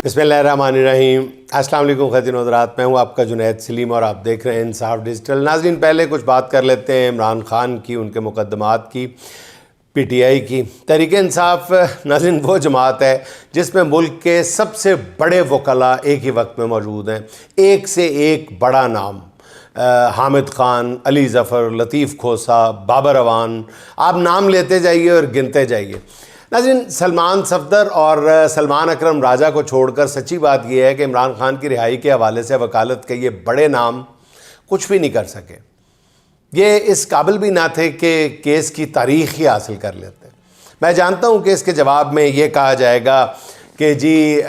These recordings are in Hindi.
बिस्मिल्लाहिर्रहमानिर्रहीम। अस्सलाम वालेकुम ख़वातीन व हज़रात, मैं हूँ आपका जुनैद सलीम और आप देख रहे हैं इंसाफ डिजिटल। नाज़रीन, पहले कुछ बात कर लेते हैं इमरान खान की, उनके मुकदमात की, पीटीआई की। तहरीक इंसाफ नाज़रीन वो जमात है जिसमें मुल्क के सबसे बड़े वकला एक ही वक्त में मौजूद हैं। एक से एक बड़ा नाम, हामिद खान, अली ज़फ़र, लतीफ़ खोसा, बाबर अवान, आप नाम लेते जाइए और गिनते जाइए। नाज़रीन, सलमान सफदर और सलमान अकरम राजा को छोड़कर सच्ची बात यह है कि इमरान खान की रिहाई के हवाले से वकालत के ये बड़े नाम कुछ भी नहीं कर सके। ये इस काबिल भी ना थे कि केस की तारीख़ ही हासिल कर लेते। मैं जानता हूँ कि इसके जवाब में ये कहा जाएगा कि जी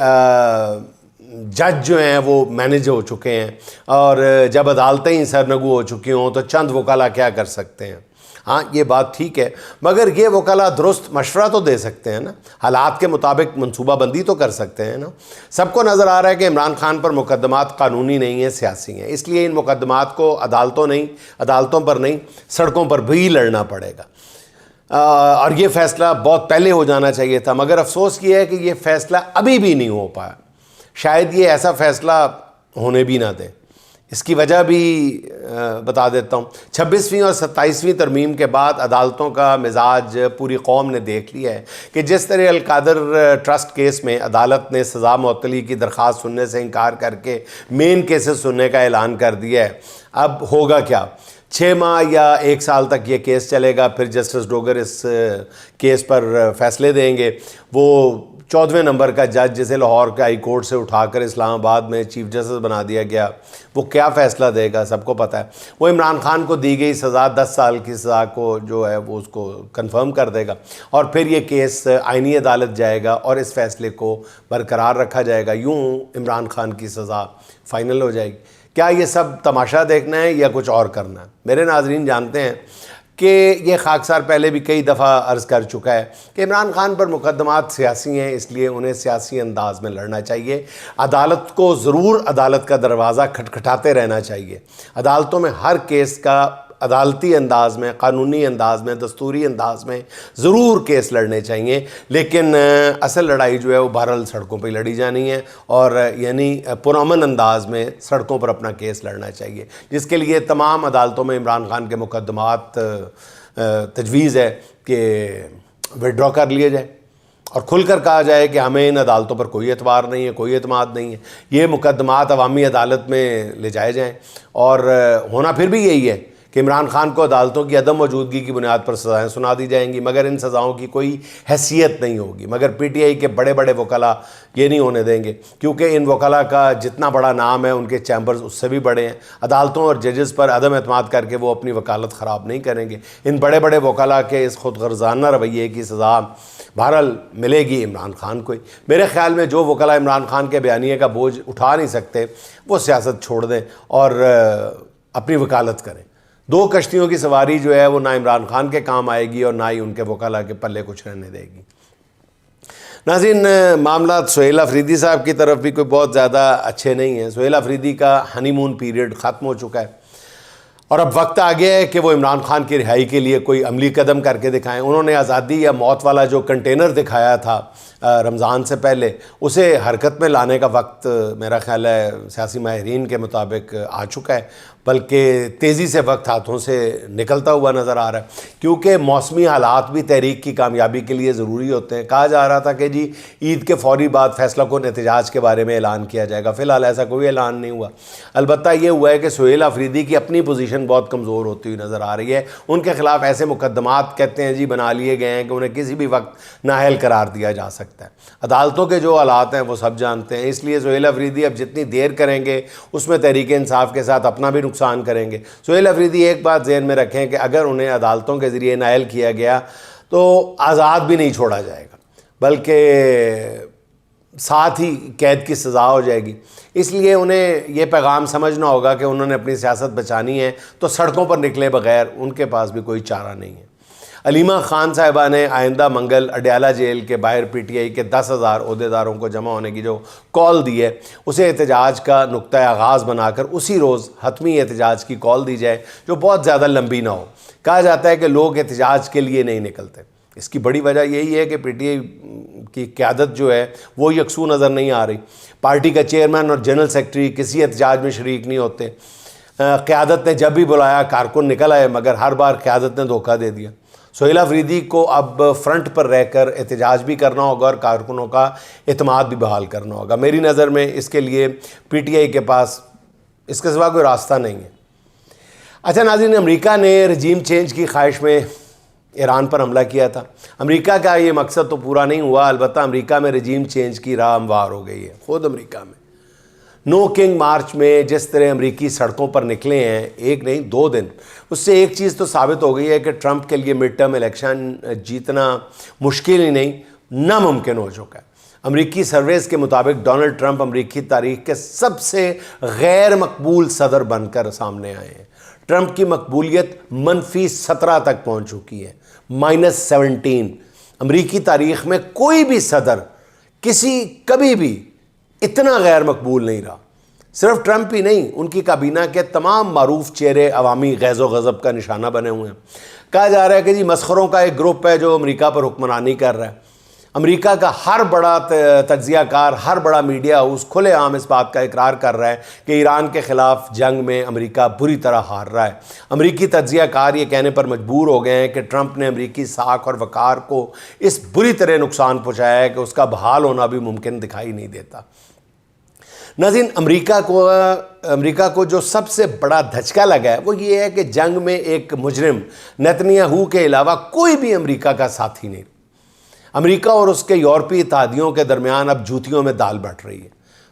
जज जो हैं वो मैनेज हो चुके हैं और जब अदालतें ही सरनगू हो चुकी हों तो चंद वकला क्या कर सकते हैं। हाँ, ये बात ठीक है, मगर ये वकला दुरुस्त मशवरा तो दे सकते हैं ना, हालात के मुताबिक मनसूबा बंदी तो कर सकते हैं ना। सबको नज़र आ रहा है कि इमरान खान पर मुकदमात कानूनी नहीं है, सियासी हैं, इसलिए इन मुकदमात को अदालतों पर नहीं, सड़कों पर भी लड़ना पड़ेगा। और ये फ़ैसला बहुत पहले हो जाना चाहिए था, मगर अफसोस ये है कि ये फ़ैसला अभी भी नहीं हो पाया। शायद ये ऐसा फ़ैसला होने भी ना दें। इसकी वजह भी बता देता हूँ। 26वीं और 27वीं तरमीम के बाद अदालतों का मिजाज पूरी कौम ने देख लिया है कि जिस तरह अलकादर ट्रस्ट केस में अदालत ने सज़ा मुअत्तली की दरख्वास्त सुनने से इनकार करके मेन केसेस सुनने का ऐलान कर दिया है। अब होगा क्या, 6 माह या 1 साल तक ये केस चलेगा, फिर जस्टिस डोगर इस केस पर फैसले देंगे। वो 14वें नंबर का जज जिसे लाहौर के हाई कोर्ट से उठाकर इस्लामाबाद में चीफ जस्टिस बना दिया गया, वो क्या फ़ैसला देगा सबको पता है। वो इमरान खान को दी गई सज़ा 10 साल की सज़ा को जो है वो उसको कंफर्म कर देगा और फिर ये केस आईनी अदालत जाएगा और इस फैसले को बरकरार रखा जाएगा। यूँ इमरान खान की सज़ा फ़ाइनल हो जाएगी। क्या ये सब तमाशा देखना है या कुछ और करना है? मेरे नाज़रीन जानते हैं कि ये खाकसार पहले भी कई दफ़ा अर्ज़ कर चुका है कि इमरान खान पर मुकदमात सियासी हैं, इसलिए उन्हें सियासी अंदाज़ में लड़ना चाहिए। अदालत को ज़रूर अदालत का दरवाज़ा खटखटाते रहना चाहिए। अदालतों में हर केस का अदालती अंदाज़ में, कानूनी अंदाज़ में, दस्तूरी अंदाज़ में ज़रूर केस लड़ने चाहिए, लेकिन असल लड़ाई जो है वो बहरहाल सड़कों पर लड़ी जानी है और यानी पुरअमन अंदाज़ में सड़कों पर अपना केस लड़ना चाहिए, जिसके लिए तमाम अदालतों में इमरान खान के मुकदमात तजवीज़ है कि विड्रॉ कर लिए जाए और खुलकर कहा जाए कि हमें इन अदालतों पर कोई एतबार नहीं है, कोई एतमाद नहीं है। ये मुकदमात अवामी अदालत में ले जाए जाएँ और होना फिर भी यही है कि इमरान खान को अदालतों की अदम मौजूदगी की बुनियाद पर सज़ाएँ सुना दी जाएंगी, मगर इन सज़ाओं की कोई हैसियत नहीं होगी। मगर पीटीआई के बड़े बड़े वकला ये नहीं होने देंगे, क्योंकि इन वकला का जितना बड़ा नाम है उनके चैम्बर्स उससे भी बड़े हैं। अदालतों और जजेस पर अदम एतमाद करके वो अपनी वकालत ख़राब नहीं करेंगे। इन बड़े बड़े वकला के इस खुद गर्जाना रवैये की सज़ा बहरहाल मिलेगी इमरान खान को ही। मेरे ख़्याल में जो वकला इमरान खान के बयानिए का बोझ उठा नहीं सकते वो सियासत छोड़ दें और अपनी वकालत करें। 2 कश्तियों की सवारी जो है वो ना इमरान खान के काम आएगी और ना ही उनके वकाला के पल्ले कुछ रहने देगी। नाज़रीन, मामला सुहेल अफरीदी साहब की तरफ भी कोई बहुत ज़्यादा अच्छे नहीं हैं। सुहेल अफरीदी का हनीमून पीरियड ख़त्म हो चुका है और अब वक्त आ गया है कि वो इमरान खान की रिहाई के लिए कोई अमली कदम करके दिखाएं। उन्होंने आज़ादी या मौत वाला जो कंटेनर दिखाया था रमज़ान से पहले, उसे हरकत में लाने का वक्त मेरा ख़्याल है सियासी माहिरीन के मुताबिक आ चुका है, बल्कि तेज़ी से वक्त हाथों से निकलता हुआ नज़र आ रहा है, क्योंकि मौसमी हालात भी तहरीक की कामयाबी के लिए ज़रूरी होते हैं। कहा जा रहा था कि जी ईद के फ़ौरी बाद फ़ैसला कुन एहतजाज के बारे में ऐलान किया जाएगा। फ़िलहाल ऐसा कोई ऐलान नहीं हुआ। अलबत्ता ये हुआ है कि सुहेल अफरीदी की अपनी पोजीशन बहुत कमज़ोर होती हुई नज़र आ रही है। उनके ख़िलाफ़ ऐसे मुकदमात कहते हैं जी बना लिए गए हैं कि उन्हें किसी भी वक्त नाअहल करार दिया जा सकता है। अदालतों के जो हालात हैं वो सब जानते हैं, इसलिए सुहेल अफरीदी अब जितनी देर करेंगे उसमें तहरीक इंसाफ के साथ अपना भी नुकसान करेंगे। सुहेल अफरीदी एक बात ज़हन में रखें कि अगर उन्हें अदालतों के ज़रिए नाअहल किया गया तो आज़ाद भी नहीं छोड़ा जाएगा, बल्कि साथ ही कैद की सज़ा हो जाएगी। इसलिए उन्हें यह पैगाम समझना होगा कि उन्होंने अपनी सियासत बचानी है तो सड़कों पर निकले बगैर उनके पास भी कोई चारा नहीं है। अलीमा खान साहिबा ने आइंदा मंगल अडयाला जेल के बाहर पीटीआई के 10,000 अहदेदारों को जमा होने की जो कॉल दी है उसे एहतजाज का नुक्ता आगाज़ बनाकर उसी रोज़ हतमी एहतजाज की कॉल दी जाए जो बहुत ज़्यादा लंबी ना हो। कहा जाता है कि लोग एहतजाज के लिए नहीं निकलते। इसकी बड़ी वजह यही है कि पीटीआई की क़यादत जो है वो यकसू नज़र नहीं आ रही। पार्टी का चेयरमैन और जनरल सेक्रेटरी किसी एहतजाज में शरीक नहीं होते। क़यादत ने जब भी बुलाया कारकुन निकल आए, मगर हर बार क़यादत ने धोखा दे दिया। सोहेल अफरीदी को अब फ्रंट पर रहकर एहतजाज भी करना होगा और कारकुनों का एतमाद भी बहाल करना होगा। मेरी नज़र में इसके लिए PTI के पास इसके सिवा कोई रास्ता नहीं है। अच्छा नाज़रीन, अमेरिका ने रजीम चेंज की ख्वाहिश में ईरान पर हमला किया था। अमेरिका का ये मकसद तो पूरा नहीं हुआ, अलबत्ता अमेरिका में रजीम चेंज की राह हमवार हो गई है। ख़ुद अमेरिका में नो किंग मार्च में जिस तरह अमेरिकी सड़कों पर निकले हैं, एक नहीं 2 दिन, उससे एक चीज़ तो साबित हो गई है कि ट्रंप के लिए मिड टर्म इलेक्शन जीतना मुश्किल ही नहीं नामुमकिन हो चुका है। अमेरिकी सर्वेस के मुताबिक डोनाल्ड ट्रंप अमेरिकी तारीख के सबसे गैर मकबूल सदर बनकर सामने आए हैं। ट्रंप की मकबूलियत -17 तक पहुँच चुकी है, -17। अमेरिकी तारीख में कोई भी सदर कभी भी इतना गैर मकबूल नहीं रहा। सिर्फ ट्रंप ही नहीं, उनकी काबीना के तमाम मारूफ चेहरे अवामी गैज़ो गज़ब का निशाना बने हुए हैं। कहा जा रहा है कि जी मस्खरों का एक ग्रुप है जो अमेरिका पर हुक्मरानी कर रहा है। अमेरिका का हर बड़ा तज्ज़ियाकार, हर बड़ा मीडिया हाउस खुलेआम इस बात का इकरार कर रहा है कि ईरान के ख़िलाफ़ जंग में अमेरिका बुरी तरह हार रहा है। अमेरिकी तज्ज़ियाकार ये कहने पर मजबूर हो गए हैं कि ट्रंप ने अमेरिकी साख और वक़ार को इस बुरी तरह नुकसान पहुँचाया है कि उसका बहाल होना भी मुमकिन दिखाई नहीं देता। नाज़रीन, अमेरिका को जो सबसे बड़ा धचका लगा है वो ये है कि जंग में एक मुजरिम नेतन्याहू के अलावा कोई भी अमेरिका का साथी नहीं। अमेरिका और उसके यूरोपीय इत्तेहादियों के दरमियान अब जूतियों में दाल बट रही है।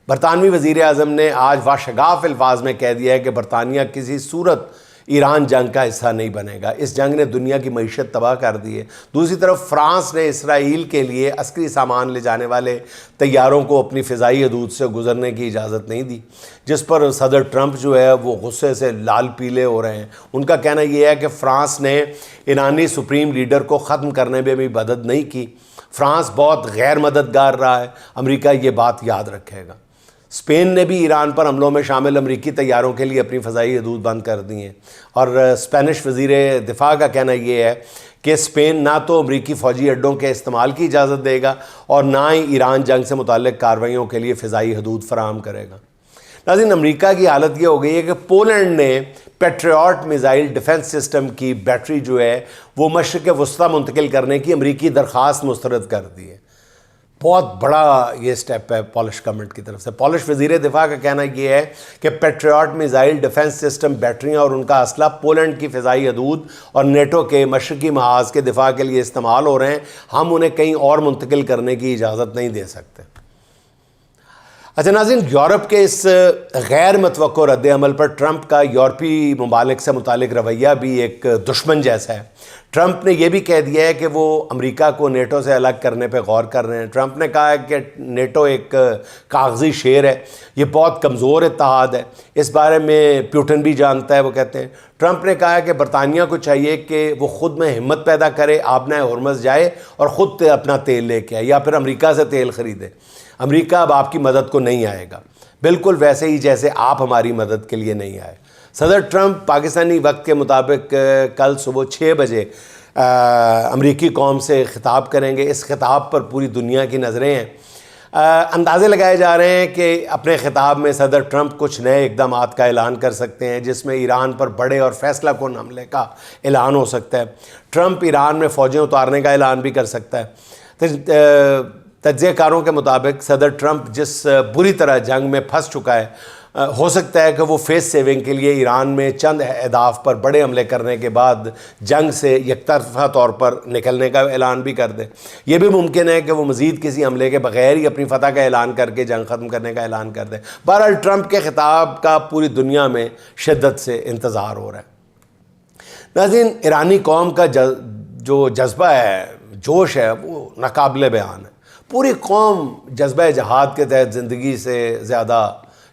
बरतानवी वज़ीर आज़म ने आज वाशगाफ अल्फाज में कह दिया है कि बरतानिया किसी सूरत ईरान जंग का हिस्सा नहीं बनेगा। इस जंग ने दुनिया की मईशत तबाह कर दी है। दूसरी तरफ फ्रांस ने इसराइल के लिए अस्करी सामान ले जाने वाले तैयारों को अपनी फ़िज़ाई हदूद से गुजरने की इजाज़त नहीं दी, जिस पर सदर ट्रंप जो है वो गुस्से से लाल पीले हो रहे हैं। उनका कहना यह है कि फ़्रांस ने ईरानी सुप्रीम लीडर को ख़त्म करने में भी मदद नहीं की। फ्रांस बहुत गैर मददगार रहा है। अमेरिका ये बात याद रखेगा। स्पेन ने भी ईरान पर हमलों में शामिल अमेरिकी तैयारों के लिए अपनी फ़ज़ाई हदूद बंद कर दी हैं और स्पेनिश वज़ीर दिफा का कहना यह है कि स्पेन ना तो अमेरिकी फ़ौजी अड्डों के इस्तेमाल की इजाज़त देगा और ना ही ईरान जंग से मुताल्लिक़ कार्रवाइयों के लिए फ़िज़ाई हदूद फराहम करेगा। नाज़रीन, अमेरिका की हालत ये हो गई है कि पोलैंड ने पैट्रियट मिसाइल डिफेंस सिस्टम की बैटरी जो है वो मशरिक़ वस्ता मुंतकिल करने की अमेरिकी दरख्वास्त मुस्तरद कर दी है। बहुत बड़ा ये स्टेप है पॉलिश गवर्नमेंट की तरफ से। पॉलिश वज़ीर दिफा का कहना यह है कि पैट्रियट मिसाइल डिफेंस सिस्टम बैटरियाँ और उनका असला पोलैंड की फ़िज़ाई हदूद और नेटो के मशरक़ी महाज़ के दिफा के लिए इस्तेमाल हो रहे हैं। हम उन्हें कहीं और मुंतकिल करने की इजाज़त नहीं दे सकते। अच्छा नाज़रीन, यूरोप के इस गैर मतवक्को रद्द-ए-अमल पर ट्रंप का यूरोपीय ममालिक से मुतालिक रवैया भी एक दुश्मन जैसा है। ट्रंप ने यह भी कह दिया है कि वो अमेरिका को नेटो से अलग करने पर गौर कर रहे हैं। ट्रंप ने कहा है कि नेटो एक कागजी शेर है, ये बहुत कमज़ोर इत्तेहाद है। इस बारे में पुतिन भी जानता है। वो कहते हैं, ट्रंप ने कहा है कि बरतानिया को चाहिए कि वो ख़ुद में हिम्मत पैदा करे, आबना हरमज़ जाए और ख़ुद अपना तेल लेके आए या फिर अमेरिका से तेल ख़रीदे। अमेरिका अब आपकी मदद को नहीं आएगा, बिल्कुल वैसे ही जैसे आप हमारी मदद के लिए नहीं आए। सदर ट्रंप पाकिस्तानी वक्त के मुताबिक कल सुबह 6 बजे अमेरिकी कौम से ख़िताब करेंगे। इस ख़िताब पर पूरी दुनिया की नज़रें हैं। अंदाज़े लगाए जा रहे हैं कि अपने ख़िताब में सदर ट्रंप कुछ नए इक़दामात का ऐलान कर सकते हैं, जिसमें ईरान पर बड़े और फ़ैसला कुन हमले का ऐलान हो सकता है। ट्रंप ईरान में फ़ौजें उतारने का ऐलान भी कर सकता है। तज्ज़ियाकारों के मुताबिक सदर ट्रंप जिस बुरी तरह जंग में फंस चुका है, हो सकता है कि वो फेस सेविंग के लिए ईरान में चंद अहदाफ पर बड़े हमले करने के बाद जंग से एकतरफ़ा तौर पर निकलने का ऐलान भी कर दे। ये भी मुमकिन है कि वो मज़ीद किसी हमले के बग़ैर ही अपनी फ़तह का ऐलान करके जंग ख़त्म करने का ऐलान कर दे। बहरहाल ट्रंप के ख़िताब का पूरी दुनिया में शिद्दत से इंतज़ार हो रहा है। नाज़रीन, ईरानी कौम का जो जज्बा है, जोश है, वो नाकाबिले बयान है। पूरी कौम जज्बा जहाद के तहत ज़िंदगी से ज़्यादा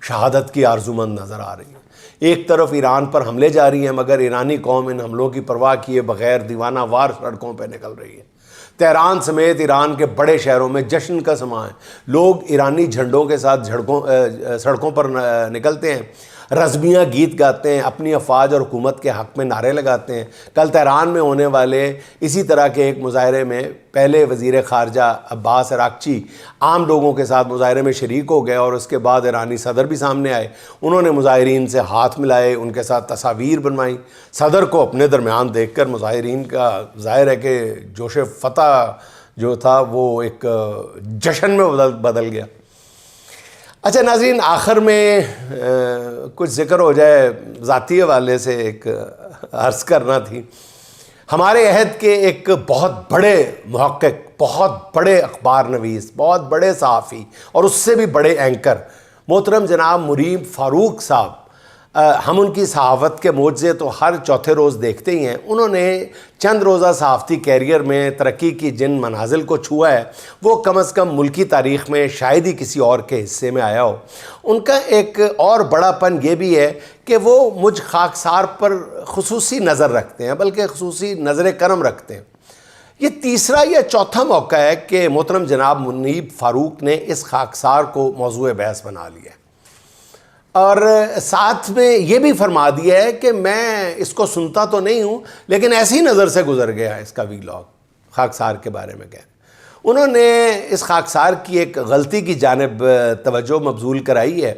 शहादत की आरज़ूमंद नज़र आ रही है। एक तरफ ईरान पर हमले जारी हैं, मगर ईरानी कौम इन हमलों की परवाह किए बग़ैर दीवाना वार सड़कों पर निकल रही है। तेहरान समेत ईरान के बड़े शहरों में जश्न का समा है। लोग ईरानी झंडों के साथ सड़कों पर निकलते हैं। रज़मिया गीत गाते हैं, अपनी अफवाज और हुकूमत के हक़ में नारे लगाते हैं। कल तेहरान में होने वाले इसी तरह के एक मुजाहरे में पहले वज़ीर ख़ारजा अब्बास अराक़ची आम लोगों के साथ मुजाहरे में शरीक हो गए और उसके बाद ईरानी सदर भी सामने आए। उन्होंने मुजाहिरीन से हाथ मिलाए, उनके साथ तस्वीर बनवाई। सदर को अपने दरमियान देख कर मुजाहिरीन का ज़ाहिर है कि जोश फ़तह जो था वो एक जश्न में बदल गया। अच्छा नाज़रीन, आखिर में कुछ ज़िक्र हो जाए, ज़ाती हवाले से एक अर्ज़ करना थी। हमारे अहद के एक बहुत बड़े मुहक्किक, बहुत बड़े अखबार नवीस, बहुत बड़े सहाफ़ी और उससे भी बड़े एंकर मोहतरम जनाब मुनीब फ़ारूक साहब, हम उनकी सहाफ़त के मोज़े तो हर चौथे रोज़ देखते ही हैं। उन्होंने चंद रोज़ा सहाफ़ती कैरियर में तरक्की की जिन मनाजिल को छुआ है वो कम अज़ कम मुल्की तारीख़ में शायद ही किसी और के हिस्से में आया हो। उनका एक और बड़ापन ये भी है कि वो मुझ खाकसार पर ख़ुसूसी नज़र रखते हैं, बल्कि ख़ुसूसी नज़र करम रखते हैं। ये तीसरा या चौथा मौका है कि मोहतरम जनाब मुनीब फ़ारूक ने इस खाकसार को मौज़ूए बहस बना लिया और साथ में ये भी फरमा दिया है कि मैं इसको सुनता तो नहीं हूँ, लेकिन ऐसी नज़र से गुज़र गया इसका वीलॉग खाकसार के बारे में। कह उन्होंने इस खाकसार की एक गलती की जानिब तवज्जो मबजूल कराई है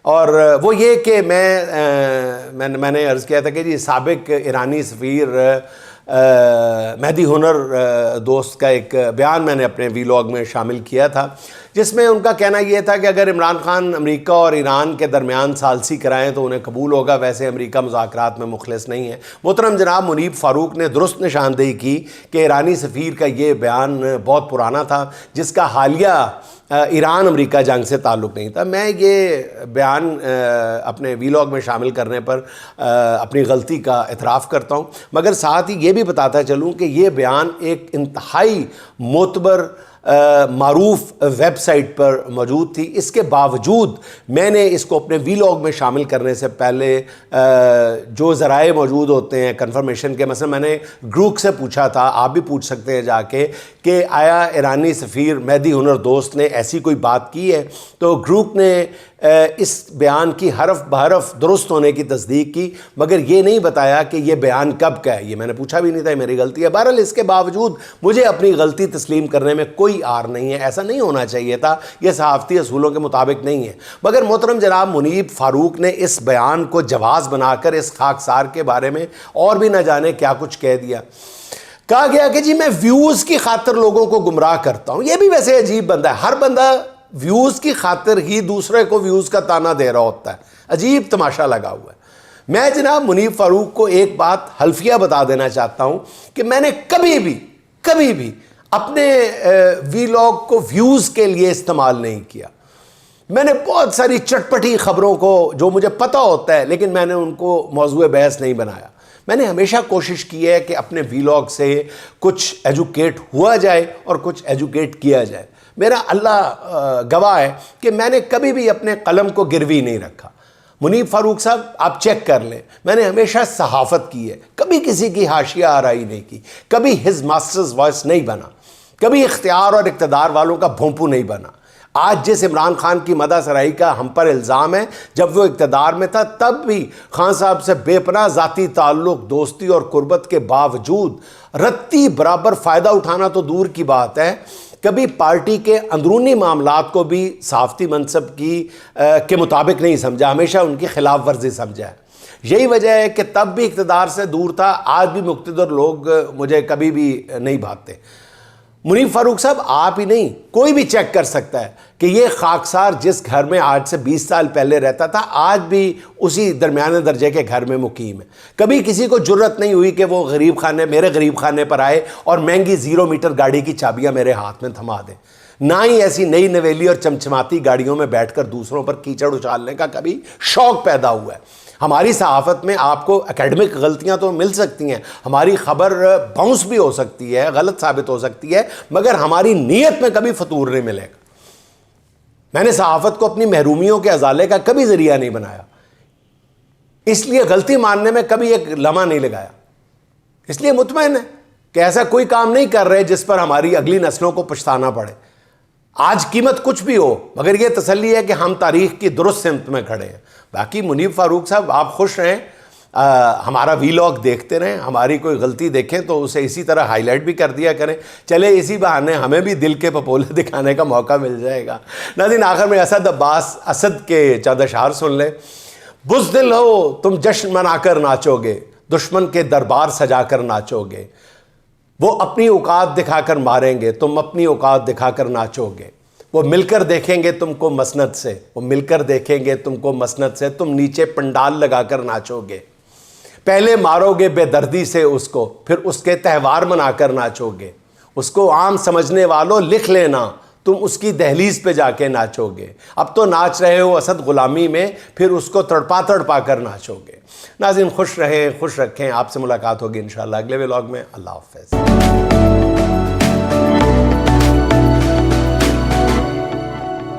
और वो ये कि मैंने अर्ज़ किया था कि जी साबिक ईरानी सफ़ीर मेहदी हुनर दोस्त का एक बयान मैंने अपने वीलॉग में शामिल किया था, जिसमें उनका कहना यह था कि अगर इमरान खान अमेरिका और ईरान के दरमियान सालसी कराएं तो उन्हें कबूल होगा, वैसे अमेरिका मुज़ाकरात में मुखलिस नहीं है। मोहतरम जनाब मुनीब फ़ारूक ने दुरुस्त निशानदेही की कि ईरानी सफ़ीर का ये बयान बहुत पुराना था, जिसका हालिया ईरान अमेरिका जंग से ताल्लुक़ नहीं था। मैं ये बयान अपने वीलॉग में शामिल करने पर अपनी गलती का इतराफ़ करता हूँ, मगर साथ ही ये भी बताता चलूँ कि ये बयान एक इंतहाई मोतबर मारूफ वेबसाइट पर मौजूद थी। इसके बावजूद मैंने इसको अपने वीलॉग में शामिल करने से पहले जो ज़राए मौजूद होते हैं कन्फर्मेशन के, मसलन मैंने ग्रुप से पूछा था, आप भी पूछ सकते हैं जाके, कि आया ईरानी सफ़ीर मेहदी हुनर दोस्त ने ऐसी कोई बात की है। तो ग्रुप ने इस बयान की हरफ बहरफ दुरुस्त होने की तस्दीक की, मगर ये नहीं बताया कि ये बयान कब का है। ये मैंने पूछा भी नहीं था, मेरी गलती है। बहरहाल इसके बावजूद मुझे अपनी गलती तस्लीम करने में कोई आर नहीं है, ऐसा नहीं होना चाहिए था, यह सहाफ़ती असूलों के मुताबिक नहीं है। मगर मोहतरम जनाब मुनीब फ़ारूक ने इस बयान को जवाज़ बनाकर इस खाकसार के बारे में और भी न जाने क्या कुछ कह दिया। कहा गया कि जी मैं व्यूज़ की खातिर लोगों को गुमराह करता हूँ। यह भी वैसे अजीब बंदा है, हर बंदा व्यूज़ की खातिर ही दूसरे को व्यूज़ का ताना दे रहा होता है। अजीब तमाशा लगा हुआ है। मैं जनाब मुनीब फ़ारूक को एक बात हल्फिया बता देना चाहता हूँ कि मैंने कभी भी अपने वीलॉग को व्यूज़ के लिए इस्तेमाल नहीं किया। मैंने बहुत सारी चटपटी ख़बरों को जो मुझे पता होता है, लेकिन मैंने उनको मौज़ूए बहस नहीं बनाया। मैंने हमेशा कोशिश की है कि अपने वीलॉग से कुछ एजुकेट हुआ जाए और कुछ एजुकेट किया जाए। मेरा अल्लाह गवाह है कि मैंने कभी भी अपने कलम को गिरवी नहीं रखा। मुनीब फ़ारूक साहब आप चेक कर लें, मैंने हमेशा सहाफ़त की है, कभी किसी की हाशिया आराई नहीं की, कभी हिज मास्टर्स वॉइस नहीं बना, कभी इख्तियार और इक़्तिदार वालों का भोंपू नहीं बना। आज जिस इमरान खान की मदा सराई का हम पर इल्ज़ाम है, जब वो इक़्तिदार में था तब भी खान साहब से बेपनाह ज़ाती ताल्लुक़, दोस्ती और कुर्बत के बावजूद रत्ती बराबर फ़ायदा उठाना तो दूर की बात है, कभी पार्टी के अंदरूनी मामलात को भी सहाफ़ती मनसब के मुताबिक नहीं समझा, हमेशा उनकी खिलाफ वर्जी समझा है। यही वजह है कि तब भी इक़्तिदार से दूर था, आज भी मुक़्तदर लोग मुझे कभी भी नहीं भाते। मुनीब फ़ारूक साहब आप ही नहीं, कोई भी चेक कर सकता है कि ये खाकसार जिस घर में आज से 20 साल पहले रहता था, आज भी उसी दरमियाने दर्जे के घर में मुकीम है। कभी किसी को जुर्रत नहीं हुई कि वो मेरे गरीब खाने पर आए और महंगी 0 मीटर गाड़ी की चाबियां मेरे हाथ में थमा दें। ना ही ऐसी नई नवेली और चमचमाती गाड़ियों में बैठकर दूसरों पर कीचड़ उछालने का कभी शौक पैदा हुआ है। हमारी सहाफ़त में आपको एकेडमिक गलतियां तो मिल सकती हैं, हमारी ख़बर बाउंस भी हो सकती है, गलत साबित हो सकती है, मगर हमारी नीयत में कभी फतूर नहीं मिलेगा। मैंने सहाफ़त को अपनी महरूमियों के अजाले का कभी ज़रिया नहीं बनाया, इसलिए गलती मानने में कभी एक लम्हा नहीं लगाया। इसलिए मुतमईन है कि ऐसा कोई काम नहीं कर रहे जिस पर हमारी अगली नस्लों को पछताना पड़े। आज कीमत कुछ भी हो, मगर ये तसल्ली है कि हम तारीख की दुरुस्त सिमत में खड़े हैं। बाकी मुनीब फ़ारूक साहब, आप खुश रहें, हमारा वीलॉग देखते रहें, हमारी कोई गलती देखें तो उसे इसी तरह हाईलाइट भी कर दिया करें। चले इसी बहाने हमें भी दिल के पपोले दिखाने का मौका मिल जाएगा। नाज़रीन, आखिर में असद अब्बास असद के चंद अशार सुन लें। बुज़दिल हो तुम जश्न मनाकर नाचोगे, दुश्मन के दरबार सजाकर नाचोगे। वो अपनी औकात दिखाकर मारेंगे, तुम अपनी औकात दिखाकर नाचोगे। वो मिलकर देखेंगे तुमको मसनद से, वो मिलकर देखेंगे तुमको मसनद से, तुम नीचे पंडाल लगाकर नाचोगे। पहले मारोगे बेदर्दी से उसको, फिर उसके त्यौहार मनाकर नाचोगे। उसको आम समझने वालों लिख लेना, तुम उसकी दहलीज पे जाके नाचोगे। अब तो नाच रहे हो असद गुलामी में, फिर उसको तड़पा तड़पा कर नाचोगे। नाज़रीन, खुश रहें, खुश रखें। आपसे मुलाकात होगी इंशाअल्लाह अगले व्लॉग में। अल्लाह हाफ़िज़।